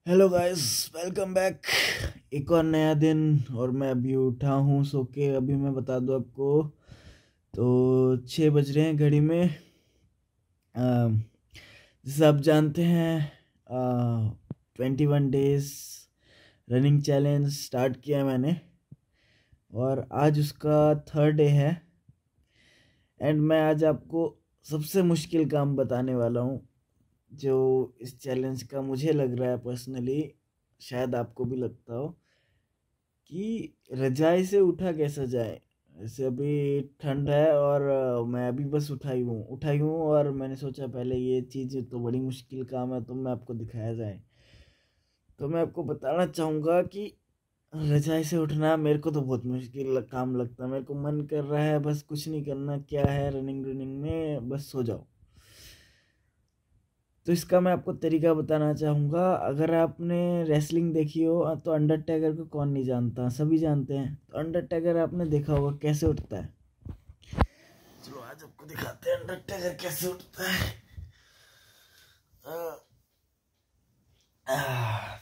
Hello guys, welcome back. एक और नया दिन और मैं अभी उठा हूँ सो के। अभी मैं बता दूँ आपको, तो 6 बज रहे हैं घड़ी में। जैसे आप जानते हैं, 21 डेज रनिंग चैलेंज स्टार्ट किया मैंने और आज उसका 3rd डे है। एंड मैं आज आपको सबसे मुश्किल काम बताने वाला हूँ जो इस चैलेंज का मुझे लग रहा है पर्सनली, शायद आपको भी लगता हो, कि रजाई से उठा कैसा जाए। जैसे अभी ठंड है और मैं अभी बस उठा ही हूँ और मैंने सोचा पहले ये चीज़ तो बड़ी मुश्किल काम है तो मैं आपको दिखाया जाए। तो मैं आपको बताना चाहूँगा कि रजाई से उठना मेरे को तो बहुत मुश्किल काम लगता है। मेरे को मन कर रहा है बस कुछ नहीं करना, क्या है रनिंग रनिंग में, बस सो जाओ। तो इसका मैं आपको तरीका बताना चाहूँगा। अगर आपने रेसलिंग देखी हो तो अंडरटेकर को कौन नहीं जानता, सभी जानते हैं। तो अंडरटेकर आपने देखा होगा कैसे उठता है। चलो आज आपको दिखाते हैं अंडरटेकर कैसे उठता है।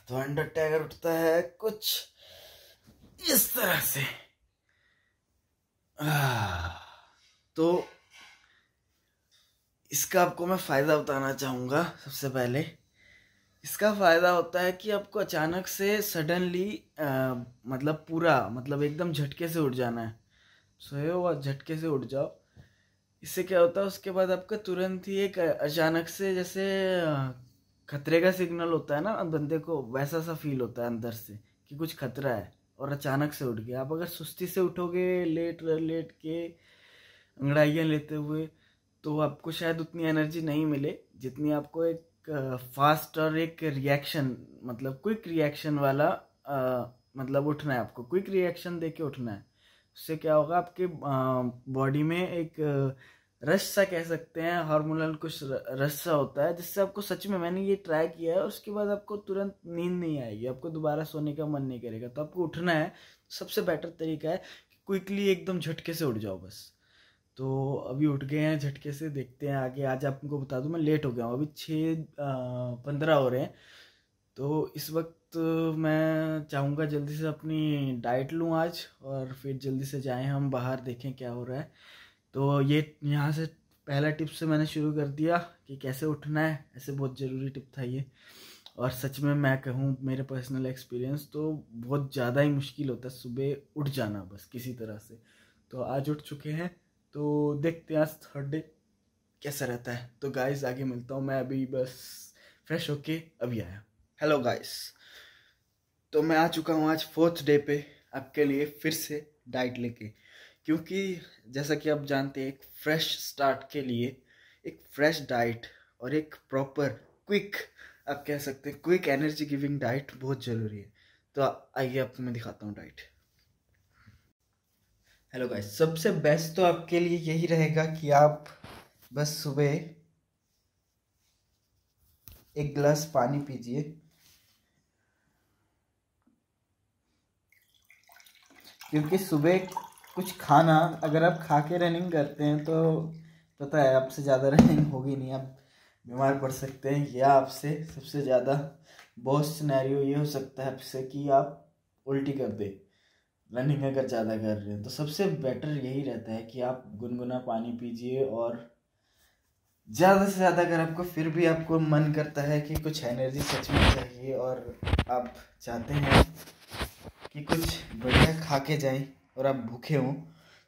तो अंडरटेकर उठता है कुछ इस तरह से। तो इसका आपको मैं फ़ायदा बताना चाहूँगा। सबसे पहले इसका फ़ायदा होता है कि आपको अचानक से सडनली मतलब एकदम झटके से उठ जाना है। सोए हो और झटके से उठ जाओ। इससे क्या होता है, उसके बाद आपका तुरंत ही एक अचानक से जैसे खतरे का सिग्नल होता है ना बंदे को, वैसा सा फील होता है अंदर से कि कुछ खतरा है और अचानक से उठ गया। आप अगर सुस्ती से उठोगे लेट लेट के अंगड़ाइयाँ लेते हुए तो आपको शायद उतनी एनर्जी नहीं मिले जितनी आपको एक फास्ट और एक रिएक्शन मतलब क्विक रिएक्शन वाला उठना है। आपको क्विक रिएक्शन देके उठना है। उससे क्या होगा, आपके बॉडी में एक रश सा कह सकते हैं, हार्मोनल कुछ रश सा होता है जिससे आपको सच में, मैंने ये ट्राई किया है और उसके बाद आपको तुरंत नींद नहीं आएगी, आपको दोबारा सोने का मन नहीं करेगा। तो आपको उठना है, सबसे बेटर तरीका है कि क्विकली एकदम झटके से उठ जाओ बस। तो अभी उठ गए हैं झटके से, देखते हैं आगे। आज आपको बता दूं मैं लेट हो गया हूँ, अभी 6:15 हो रहे हैं। तो इस वक्त मैं चाहूँगा जल्दी से अपनी डाइट लूँ आज और फिर जल्दी से जाएं हम बाहर, देखें क्या हो रहा है। तो ये यहाँ से पहला टिप से मैंने शुरू कर दिया कि कैसे उठना है। ऐसे बहुत ज़रूरी टिप था ये, और सच में मैं कहूँ मेरे पर्सनल एक्सपीरियंस तो बहुत ज़्यादा ही मुश्किल होता है सुबह उठ जाना बस किसी तरह से। तो आज उठ चुके हैं, तो देखते हैं आज 3rd डे कैसा रहता है। तो गाइस आगे मिलता हूँ, मैं अभी बस फ्रेश होके अभी आया। हेलो गाइस, तो मैं आ चुका हूँ आज 4th डे पे आपके लिए फिर से डाइट लेके। क्योंकि जैसा कि आप जानते हैं, एक फ्रेश स्टार्ट के लिए एक फ्रेश डाइट और एक प्रॉपर क्विक, आप कह सकते हैं क्विक एनर्जी गिविंग डाइट बहुत ज़रूरी है। तो आइए आपको मैं दिखाता हूँ डाइट। हेलो गाइस, सबसे बेस्ट तो आपके लिए यही रहेगा कि आप बस सुबह एक गिलास पानी पीजिए। क्योंकि सुबह कुछ खाना अगर आप खा के रनिंग करते हैं तो पता है आपसे ज़्यादा रनिंग होगी नहीं, आप बीमार पड़ सकते हैं, या आपसे सबसे ज़्यादा वर्स्ट सिनेरियो ये हो सकता है आपसे कि आप उल्टी कर दे रनिंग अगर ज़्यादा कर रहे हैं। तो सबसे बेटर यही रहता है कि आप गुनगुना पानी पीजिए और ज़्यादा से ज़्यादा अगर आपको फिर भी आपको मन करता है कि कुछ एनर्जी सच में चाहिए और आप चाहते हैं कि कुछ बढ़िया खा के जाएं और आप भूखे हों,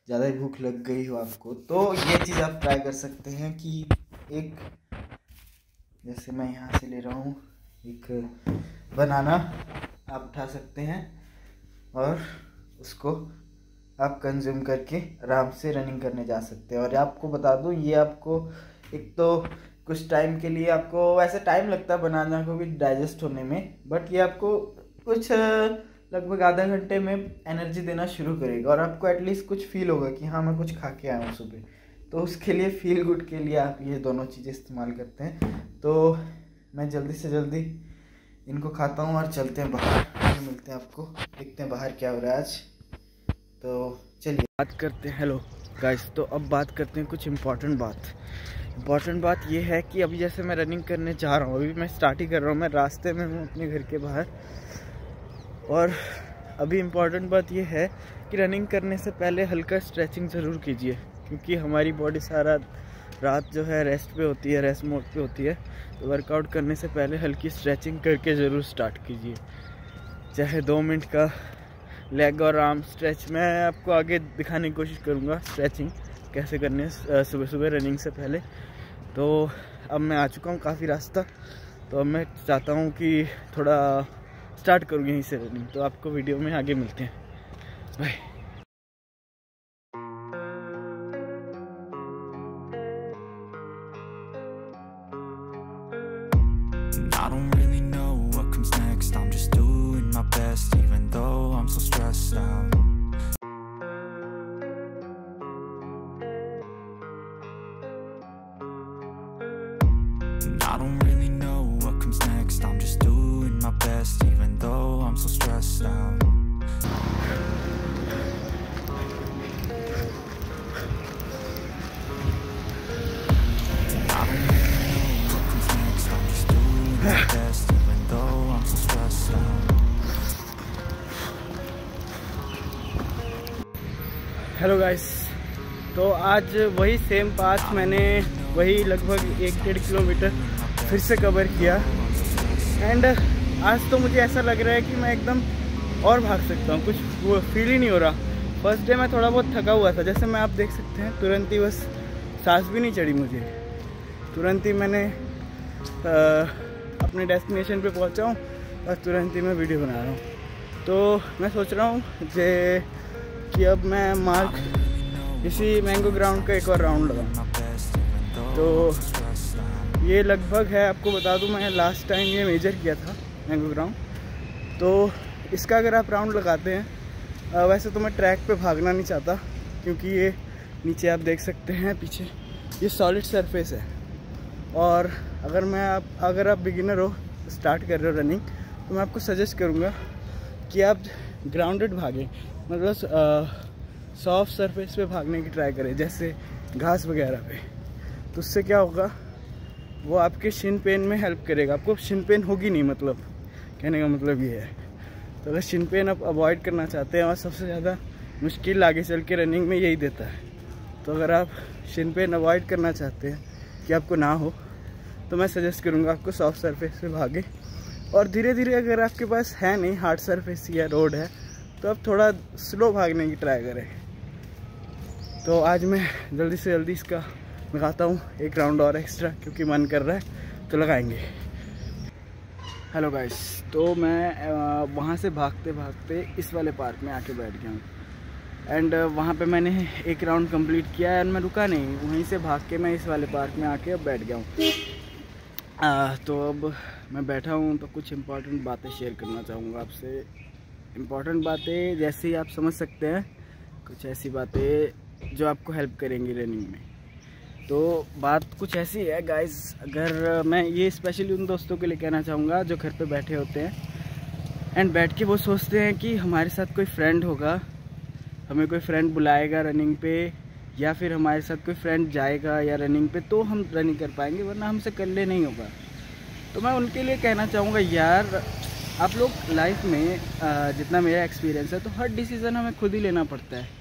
ज़्यादा ही भूख लग गई हो आपको, तो ये चीज़ आप ट्राई कर सकते हैं कि एक, जैसे मैं यहाँ से ले रहा हूँ एक बनाना आप उठा सकते हैं और उसको आप कंज्यूम करके आराम से रनिंग करने जा सकते हैं। और आपको बता दूँ, ये आपको एक तो कुछ टाइम के लिए, आपको वैसे टाइम लगता है बनाना को भी डाइजेस्ट होने में, बट ये आपको कुछ लगभग आधा घंटे में एनर्जी देना शुरू करेगा और आपको एटलीस्ट कुछ फील होगा कि हाँ मैं कुछ खा के आया हूँ सुबह। तो उसके लिए फील गुड के लिए आप ये दोनों चीज़ें इस्तेमाल करते हैं। तो मैं जल्दी से जल्दी इनको खाता हूँ और चलते हैं बाहर, मिलते हैं आपको, देखते हैं बाहर क्या हो रहा है आज। तो चलिए बात करते हैं। हेलो गाइस, तो अब बात करते हैं कुछ इम्पोर्टेंट बात। इम्पॉर्टेंट बात ये है कि अभी जैसे मैं रनिंग करने जा रहा हूँ, अभी मैं स्टार्ट ही कर रहा हूँ, मैं रास्ते में हूँ अपने घर के बाहर। और अभी इम्पॉर्टेंट बात ये है कि रनिंग करने से पहले हल्का स्ट्रेचिंग ज़रूर कीजिए, क्योंकि हमारी बॉडी सारा रात जो है रेस्ट पे होती है, रेस्ट मोड पे होती है। तो वर्कआउट करने से पहले हल्की स्ट्रेचिंग करके ज़रूर स्टार्ट कीजिए, चाहे 2 मिनट का लेग और आर्म स्ट्रेच। मैं आपको आगे दिखाने की कोशिश करूँगा स्ट्रेचिंग कैसे करने सुबह सुबह रनिंग से पहले। तो अब मैं आ चुका हूँ काफ़ी रास्ता, तो अब मैं चाहता हूँ कि थोड़ा स्टार्ट करूँ यहीं से रनिंग। तो आपको वीडियो में आगे मिलते हैं, bye. I don't really know what comes next. I'm just doing my best, even though I'm so stressed out. I don't really know what comes next. I'm just doing my best, even though I'm so stressed out. Hello guys, तो आज वही same path मैंने वही लगभग 1-1.5 kilometre फिर से cover किया। And आज तो मुझे ऐसा लग रहा है कि मैं एकदम और भाग सकता हूँ, कुछ वो फील ही नहीं हो रहा। फर्स्ट डे मैं थोड़ा बहुत थका हुआ था, जैसे मैं आप देख सकते हैं, तुरंत ही बस सांस भी नहीं चढ़ी मुझे, तुरंत ही मैंने अपने डेस्टिनेशन पे पहुँचा हूँ और तुरंत ही मैं वीडियो बना रहा हूँ। तो मैं सोच रहा हूँ कि अब मैं मार्क इसी मैंगो ग्राउंड का एक और राउंड लगाऊँ। तो ये लगभग है, आपको बता दूँ, मैं लास्ट टाइम ये मेजर किया था मैंगो ग्राउंड। तो इसका अगर आप राउंड लगाते हैं, वैसे तो मैं ट्रैक पे भागना नहीं चाहता, क्योंकि ये नीचे आप देख सकते हैं पीछे ये सॉलिड सरफेस है। और अगर आप बिगिनर हो, स्टार्ट कर रहे हो रनिंग, तो मैं आपको सजेस्ट करूँगा कि आप ग्राउंडेड भागें, मतलब सॉफ्ट सरफेस पे भागने की ट्राई करें, जैसे घास वगैरह पे। तो उससे क्या होगा, वो आपके शिन पेन में हेल्प करेगा। आपको शिन पेन होगी नहीं, मतलब कहने का मतलब ये है। तो अगर शिन पेन आप अवॉइड करना चाहते हैं, और सबसे ज़्यादा मुश्किल आगे चल के रनिंग में यही देता है, तो अगर आप शिन पेन अवॉइड करना चाहते हैं कि आपको ना हो, तो मैं सजेस्ट करूँगा आपको सॉफ्ट सरफेस पे भागे। और धीरे धीरे, अगर आपके पास है नहीं हार्ड सरफेस या रोड है, तो आप थोड़ा स्लो भागने की ट्राई करें। तो आज मैं जल्दी से जल्दी इसका लगाता हूँ एक राउंड और एक्स्ट्रा, क्योंकि मन कर रहा है, तो लगाएंगे। हेलो गाइस, तो मैं वहाँ से भागते भागते इस वाले पार्क में आके बैठ गया हूँ। एंड वहाँ पे मैंने एक राउंड कंप्लीट किया है, एंड मैं रुका नहीं, वहीं से भाग के मैं इस वाले पार्क में आके अब बैठ गया हूँ। तो अब मैं बैठा हूँ, तो कुछ इम्पोर्टेंट बातें शेयर करना चाहूँगा आपसे। इम्पॉर्टेंट बातें जैसे ही आप समझ सकते हैं, कुछ ऐसी बातें जो आपको हेल्प करेंगी रनिंग में। तो बात कुछ ऐसी है गाइस, अगर मैं ये स्पेशली उन दोस्तों के लिए कहना चाहूँगा जो घर पे बैठे होते हैं एंड बैठ के वो सोचते हैं कि हमारे साथ कोई फ्रेंड होगा, हमें कोई फ्रेंड बुलाएगा रनिंग पे, या फिर हमारे साथ कोई फ्रेंड जाएगा या रनिंग पे, तो हम रनिंग कर पाएंगे, वरना हमसे अकेले नहीं होगा। तो मैं उनके लिए कहना चाहूँगा, यार आप लोग लाइफ में जितना मेरा एक्सपीरियंस है, तो हर डिसीज़न हमें खुद ही लेना पड़ता है।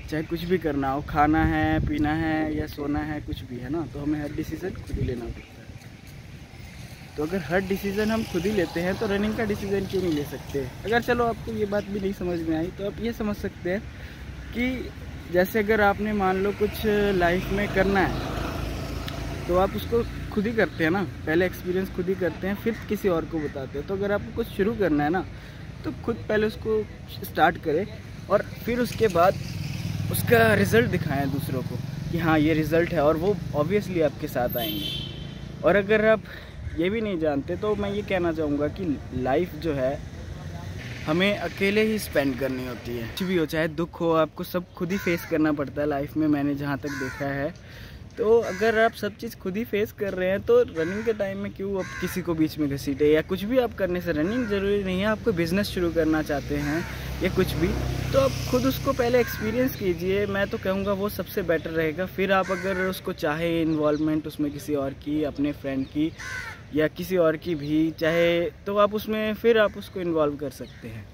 चाहे कुछ भी करना हो, खाना है, पीना है या सोना है, कुछ भी है ना, तो हमें हर डिसीज़न खुद ही लेना पड़ता है। तो अगर हर डिसीज़न हम खुद ही लेते हैं, तो रनिंग का डिसीज़न क्यों नहीं ले सकते। अगर चलो आपको ये बात भी नहीं समझ में आई, तो आप ये समझ सकते हैं कि जैसे अगर आपने मान लो कुछ लाइफ में करना है, तो आप उसको खुद ही करते हैं ना, पहले एक्सपीरियंस खुद ही करते हैं, फिर किसी और को बताते हैं। तो अगर आपको कुछ शुरू करना है ना, तो खुद पहले उसको स्टार्ट करें, और फिर उसके बाद उसका रिज़ल्ट दिखाएं दूसरों को कि हाँ ये रिज़ल्ट है, और वो ऑब्वियसली आपके साथ आएंगे। और अगर आप ये भी नहीं जानते, तो मैं ये कहना चाहूँगा कि लाइफ जो है हमें अकेले ही स्पेंड करनी होती है। कुछ भी हो, चाहे दुख हो, आपको सब खुद ही फेस करना पड़ता है लाइफ में, मैंने जहाँ तक देखा है। तो अगर आप सब चीज़ खुद ही फेस कर रहे हैं तो रनिंग के टाइम में क्यों आप किसी को बीच में घसीटे, या कुछ भी आप करने से रनिंग ज़रूरी नहीं है, आप कोई बिज़नेस शुरू करना चाहते हैं या कुछ भी, तो आप खुद उसको पहले एक्सपीरियंस कीजिए। मैं तो कहूँगा वो सबसे बेटर रहेगा। फिर आप अगर उसको चाहे इन्वॉल्वमेंट उसमें किसी और की, अपने फ्रेंड की या किसी और की भी चाहे, तो आप उसमें फिर आप उसको इन्वॉल्व कर सकते हैं।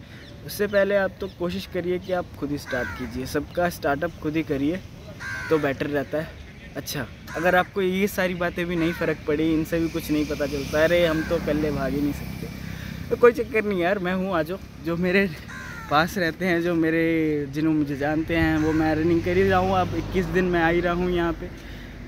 उससे पहले आप तो कोशिश करिए कि आप खुद ही स्टार्ट कीजिए, सबका स्टार्टअप खुद ही करिए तो बेटर रहता है। अच्छा, अगर आपको ये सारी बातें भी नहीं फ़र्क पड़ी, इनसे भी कुछ नहीं पता चलता, अरे हम तो पहले भाग ही नहीं सकते, तो कोई चक्कर नहीं यार, मैं हूँ। आज जो मेरे पास रहते हैं, जो मेरे जिन्हों मुझे जानते हैं, वो मैं रनिंग कर ही रहा हूँ। अब 21 दिन मैं आ ही रहा हूँ यहाँ पे।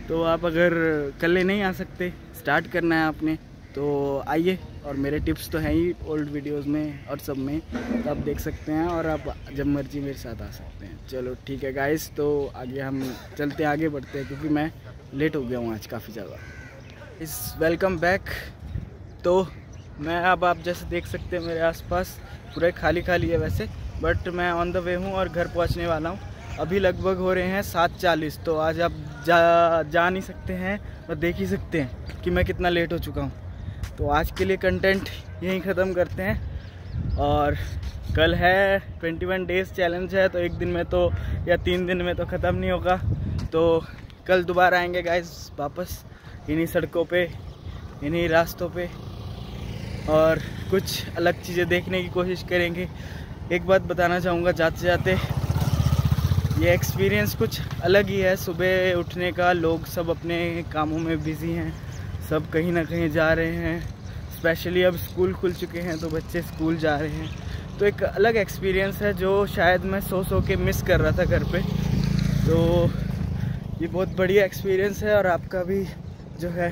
तो आप अगर कल नहीं आ सकते, स्टार्ट करना है आपने, तो आइए। और मेरे टिप्स तो हैं ही ओल्ड वीडियोस में और सब में, तो आप देख सकते हैं और आप जब मर्जी मेरे साथ आ सकते हैं। चलो ठीक है गाइस, तो आगे हम चलते हैं, आगे बढ़ते हैं, क्योंकि मैं लेट हो गया हूँ आज काफ़ी ज़्यादा। Welcome back. तो मैं अब आप जैसे देख सकते हैं मेरे आसपास पूरा खाली खाली है वैसे, बट मैं ऑन द वे हूँ और घर पहुँचने वाला हूँ। अभी लगभग हो रहे हैं 7:40। तो आज आप जा नहीं सकते हैं और देख ही सकते हैं कि मैं कितना लेट हो चुका हूँ। तो आज के लिए कंटेंट यहीं ख़त्म करते हैं, और कल है 21 डेज़ चैलेंज है, तो एक दिन में तो या 3 दिन में तो ख़त्म नहीं होगा। तो कल दोबारा आएंगे गाइस वापस इन्हीं सड़कों पे, इन्हीं रास्तों पे, और कुछ अलग चीज़ें देखने की कोशिश करेंगे। एक बात बताना चाहूँगा जाते जाते, ये एक्सपीरियंस कुछ अलग ही है सुबह उठने का। लोग सब अपने कामों में बिज़ी हैं, सब कहीं ना कहीं जा रहे हैं, स्पेशली अब स्कूल खुल चुके हैं तो बच्चे स्कूल जा रहे हैं। तो एक अलग एक्सपीरियंस है जो शायद मैं सो के मिस कर रहा था घर पे। तो ये बहुत बढ़िया एक्सपीरियंस है, और आपका भी जो है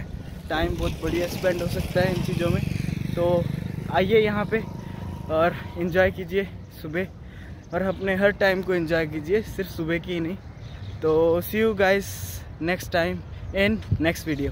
टाइम बहुत बढ़िया स्पेंड हो सकता है इन चीज़ों में। तो आइए यहाँ पे और इन्जॉय कीजिए सुबह, और अपने हर टाइम को एंजॉय कीजिए, सिर्फ सुबह की ही नहीं। तो see you guys next time in next video.